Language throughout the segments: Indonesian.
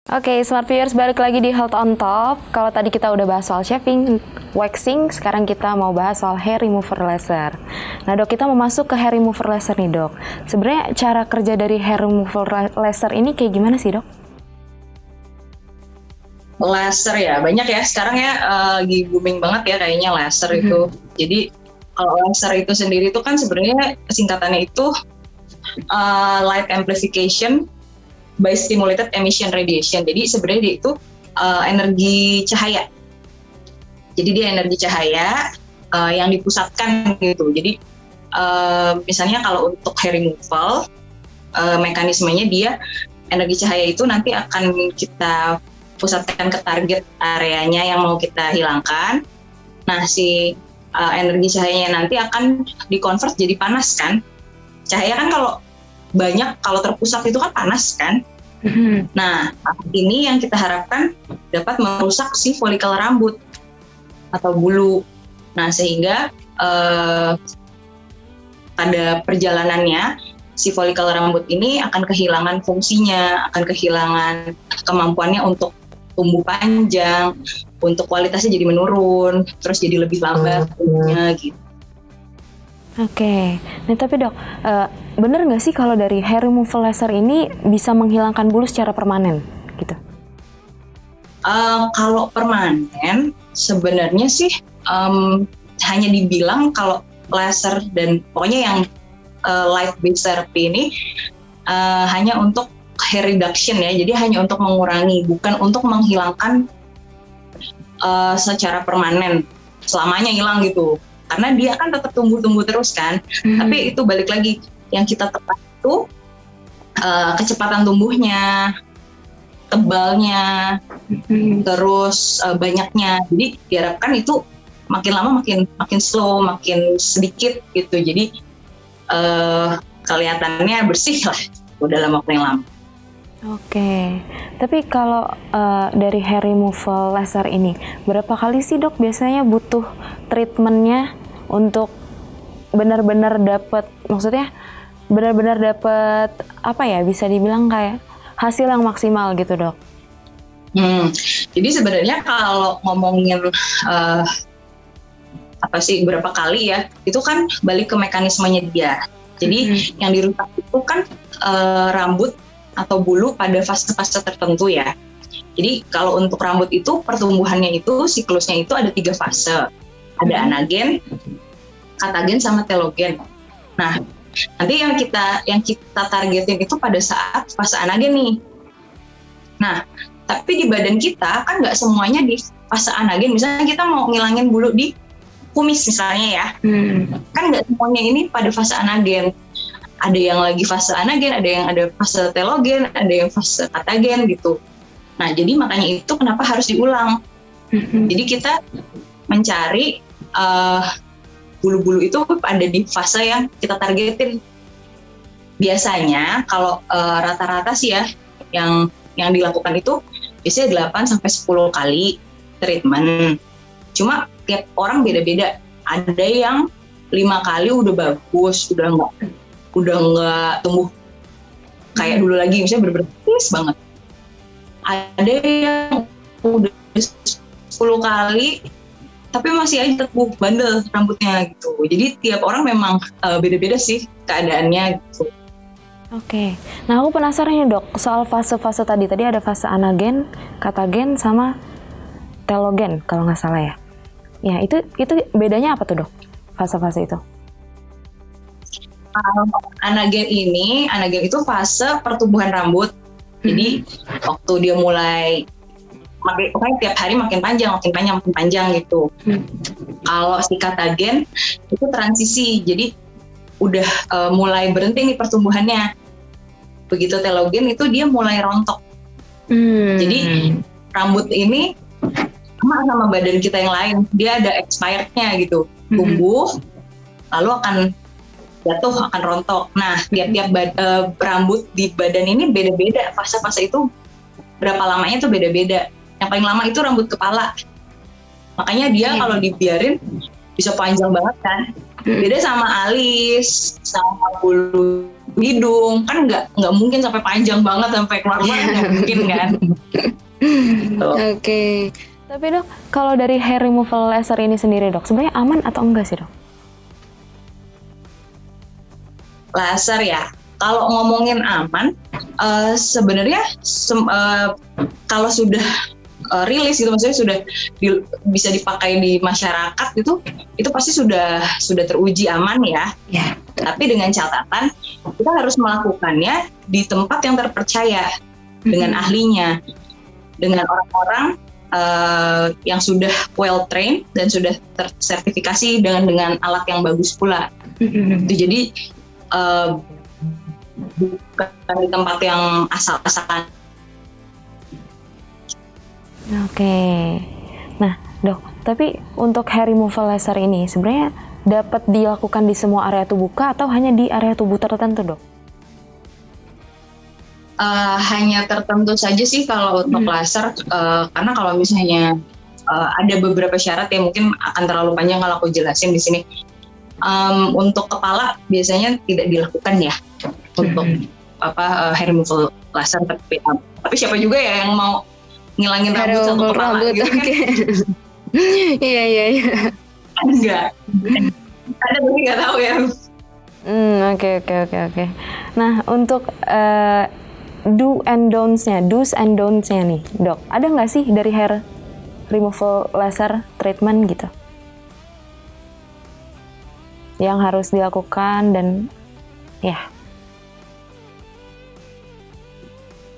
Oke, Smart Viewers, balik lagi di Health on Top. Kalau tadi kita udah bahas soal shaving, waxing, sekarang kita mau bahas soal hair remover laser. Nah dok, kita mau masuk ke hair remover laser nih dok. Sebenarnya cara kerja dari hair remover laser ini kayak gimana sih dok? Laser ya, banyak ya sekarang ya, lagi booming banget ya kayaknya laser itu. Jadi kalau laser itu sendiri itu kan sebenarnya singkatannya itu light amplification by stimulated emission radiation. Jadi sebenarnya dia itu energi cahaya. Jadi dia energi cahaya yang dipusatkan gitu. Jadi misalnya kalau untuk hair removal, mekanismenya dia energi cahaya itu nanti akan kita pusatkan ke target areanya yang mau kita hilangkan. Nah si energi cahayanya nanti akan dikonvert jadi panas kan. Cahaya kan kalau banyak, kalau terpusat itu kan panas kan. Nah, ini yang kita harapkan dapat merusak si folikel rambut atau bulu. Nah, sehingga pada perjalanannya si folikel rambut ini akan kehilangan fungsinya, akan kehilangan kemampuannya untuk tumbuh panjang, untuk kualitasnya jadi menurun, terus jadi lebih lambat gitu. Oke, nah tapi dok, bener nggak sih kalau dari hair removal laser ini bisa menghilangkan bulu secara permanen gitu? Kalau permanen, sebenarnya sih hanya dibilang kalau laser dan pokoknya yang light based therapy ini hanya untuk hair reduction ya, jadi hanya untuk mengurangi, bukan untuk menghilangkan secara permanen, selamanya hilang gitu. Karena dia kan tetap tumbuh terus kan, tapi itu balik lagi yang kita tekan itu kecepatan tumbuhnya, tebalnya, terus banyaknya. Jadi diharapkan itu makin lama makin slow, makin sedikit gitu. Jadi kelihatannya bersih lah dalam waktu yang lama. Oke, tapi kalau dari hair removal laser ini, berapa kali sih dok biasanya butuh treatmentnya untuk benar-benar dapat, maksudnya benar-benar dapat apa ya, bisa dibilang kayak hasil yang maksimal gitu dok? Jadi sebenarnya kalau ngomongin berapa kali ya, itu kan balik ke mekanismenya dia. Jadi yang dirusak itu kan rambut atau bulu pada fase-fase tertentu ya. Jadi kalau untuk rambut itu pertumbuhannya itu siklusnya itu ada 3 fase. Ada anagen, katagen, sama telogen. Nah, nanti yang kita targetin itu pada saat fase anagen nih. Nah, tapi di badan kita kan nggak semuanya di fase anagen. Misalnya kita mau ngilangin bulu di kumis misalnya ya, kan nggak semuanya ini pada fase anagen. Ada yang lagi fase anagen, ada fase telogen, ada yang fase katagen gitu. Nah, jadi makanya itu kenapa harus diulang. Jadi kita mencari bulu-bulu itu ada di fase yang kita targetin. Biasanya kalau rata-rata sih ya yang dilakukan itu biasanya 8 sampai 10 kali treatment. Cuma tiap orang beda-beda. Ada yang 5 kali udah bagus, udah nggak tumbuh kayak dulu lagi, misalnya bener-bener tipis banget. Ada yang udah 10 kali tapi masih aja tumbuh bandel rambutnya gitu. Jadi tiap orang memang beda-beda sih keadaannya gitu. Oke, nah aku penasaran nih dok, soal fase-fase tadi ada fase anagen, katagen, sama telogen kalau nggak salah ya. Ya itu bedanya apa tuh dok, fase-fase itu? Anagen itu fase pertumbuhan rambut. Jadi waktu dia mulai pokoknya tiap hari makin panjang gitu. Kalau si katagen itu transisi, jadi udah mulai berhenti nih pertumbuhannya. Begitu telogen itu dia mulai rontok. Jadi rambut ini sama badan kita yang lain, dia ada expirednya gitu, tumbuh lalu akan jatuh, akan rontok. Nah, tiap-tiap rambut di badan ini beda-beda, fase-fase itu berapa lamanya itu beda-beda. Yang paling lama itu rambut kepala, makanya dia kalau dibiarin bisa panjang banget kan. Beda sama alis, sama bulu hidung, kan nggak mungkin sampai panjang banget sampai keluar-keluar, nggak mungkin kan. Oke. Tapi dok, kalau dari hair removal laser ini sendiri dok, sebenarnya aman atau enggak sih dok? Laser ya, kalau ngomongin aman, sebenarnya kalau sudah rilis gitu, maksudnya sudah bisa dipakai di masyarakat itu pasti sudah teruji aman ya. Ya. Tapi dengan catatan kita harus melakukannya di tempat yang terpercaya, dengan ahlinya, dengan orang-orang yang sudah well trained dan sudah tersertifikasi dengan alat yang bagus pula. Itu jadi bukan di tempat yang asal-asalan. Oke. Nah dok, tapi untuk hair removal laser ini sebenarnya dapat dilakukan di semua area tubuh kah atau hanya di area tubuh tertentu dok? Hanya tertentu saja sih kalau untuk laser, karena kalau misalnya ada beberapa syarat yang mungkin akan terlalu panjang kalau aku jelasin di sini. Untuk kepala biasanya tidak dilakukan ya untuk hair removal laser, tapi siapa juga ya yang mau ngilangin rambut satu kepala gitu kan? Iya. Enggak. Ada tapi nggak tahu ya. Oke. Nah untuk do's and don'ts-nya nih dok, ada nggak sih dari hair removal laser treatment gitu yang harus dilakukan dan ya?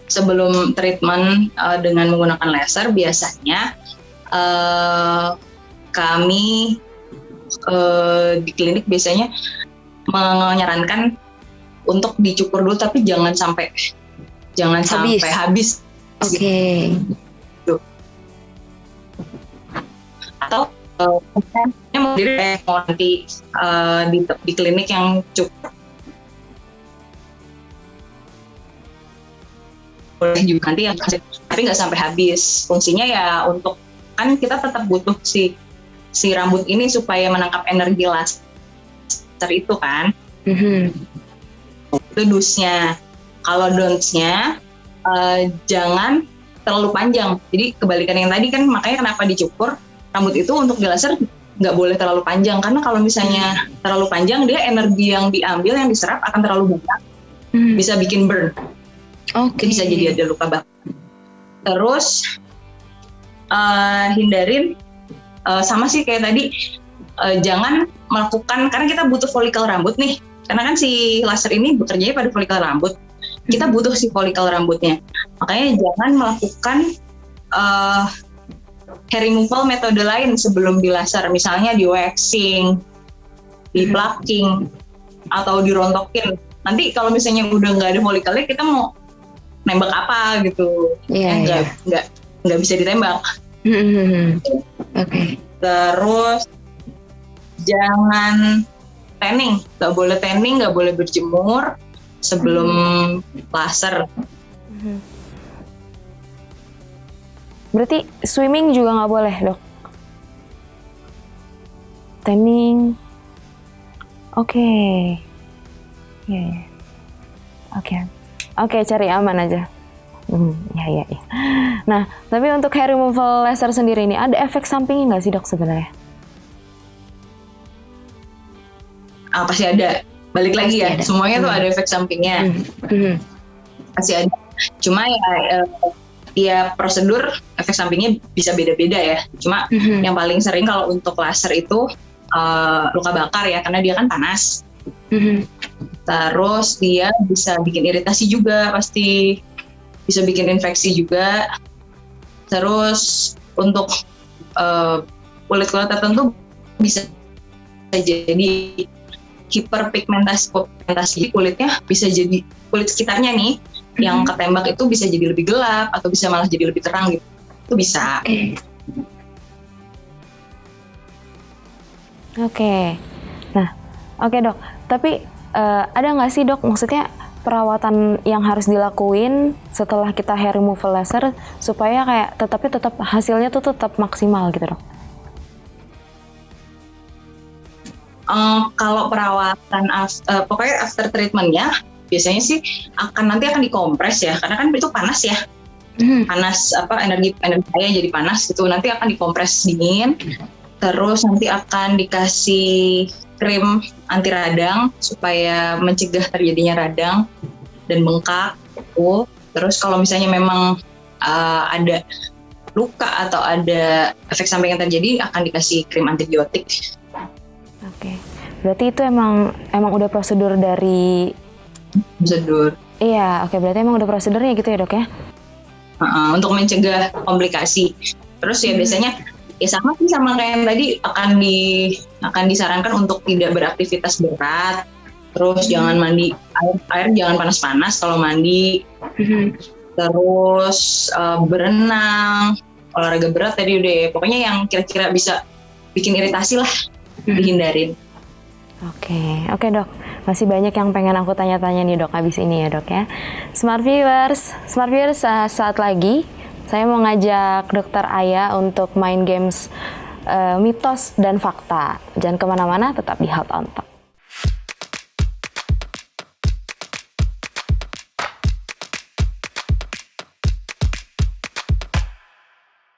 Sebelum treatment dengan menggunakan laser biasanya kami di klinik biasanya menyarankan untuk dicukur dulu, tapi jangan sampai habis. Oke. Gitu. Atau mau nanti di klinik yang cukup boleh juga nanti yang tapi nggak sampai habis. Fungsinya ya untuk, kan kita tetap butuh si rambut ini supaya menangkap energi laser itu kan. Itu do's-nya. Kalau don'ts-nya jangan terlalu panjang. Jadi kebalikan yang tadi kan, makanya kenapa dicukur rambut itu untuk di laser nggak boleh terlalu panjang, karena kalau misalnya terlalu panjang dia energi yang diambil, yang diserap akan terlalu banyak, bisa bikin burn. Bisa jadi ada luka bakar. Terus hindarin sama sih kayak tadi, jangan melakukan, karena kita butuh folikel rambut nih, karena kan si laser ini bekerjanya pada folikel rambut, kita butuh si folikel rambutnya, makanya jangan melakukan hair removal metode lain sebelum di laser, misalnya di waxing, di plucking, atau dirontokin. Nanti kalau misalnya udah nggak ada folikelnya, kita mau nembak apa gitu, nggak bisa ditembak. Oke. Terus jangan tanning, nggak boleh tanning, nggak boleh berjemur sebelum laser. Berarti swimming juga nggak boleh dok? Tanning. Oke. Oke, cari aman aja. Ya. Nah, tapi untuk hair removal laser sendiri ini ada efek sampingnya nggak sih dok sebenarnya? Pasti ada. Balik lagi ya, semuanya tuh ada efek sampingnya. Pasti ada. Cuma ya prosedur efek sampingnya bisa beda-beda ya. Cuma yang paling sering kalau untuk laser itu luka bakar ya, karena dia kan panas. Terus dia bisa bikin iritasi juga, pasti bisa bikin infeksi juga. Terus untuk kulit tertentu bisa jadi hiperpigmentasi kulitnya, bisa jadi kulit sekitarnya nih yang ketembak itu bisa jadi lebih gelap atau bisa malah jadi lebih terang gitu. Itu bisa. Oke. Nah, oke dok. Tapi ada nggak sih dok, maksudnya perawatan yang harus dilakuin setelah kita hair removal laser supaya kayak tetap hasilnya tuh tetap maksimal gitu dok? Kalau perawatan pokoknya after treatment-nya biasanya sih nanti akan dikompres ya, karena kan itu panas ya. Panas energi saya jadi panas gitu, nanti akan dikompres dingin, terus nanti akan dikasih krim anti radang supaya mencegah terjadinya radang dan bengkak gitu. Terus kalau misalnya memang ada luka atau ada efek samping yang terjadi, akan dikasih krim antibiotik. Oke. Berarti itu emang udah prosedur dari Prosedur. Iya, oke, berarti emang udah prosedurnya gitu ya, Dok ya? Untuk mencegah komplikasi. Terus ya biasanya ya sama sih sama kayak yang tadi, akan disarankan untuk tidak beraktivitas berat. Terus jangan mandi air jangan panas-panas kalau mandi. Terus berenang, olahraga berat tadi udah, pokoknya yang kira-kira bisa bikin iritasi lah dihindarin. Oke Dok, masih banyak yang pengen aku tanya-tanya nih Dok abis ini ya Dok ya. Smart Viewers, saat lagi saya mau ngajak Dokter Aya untuk main games mitos dan fakta. Jangan kemana-mana, tetap di Health on Top.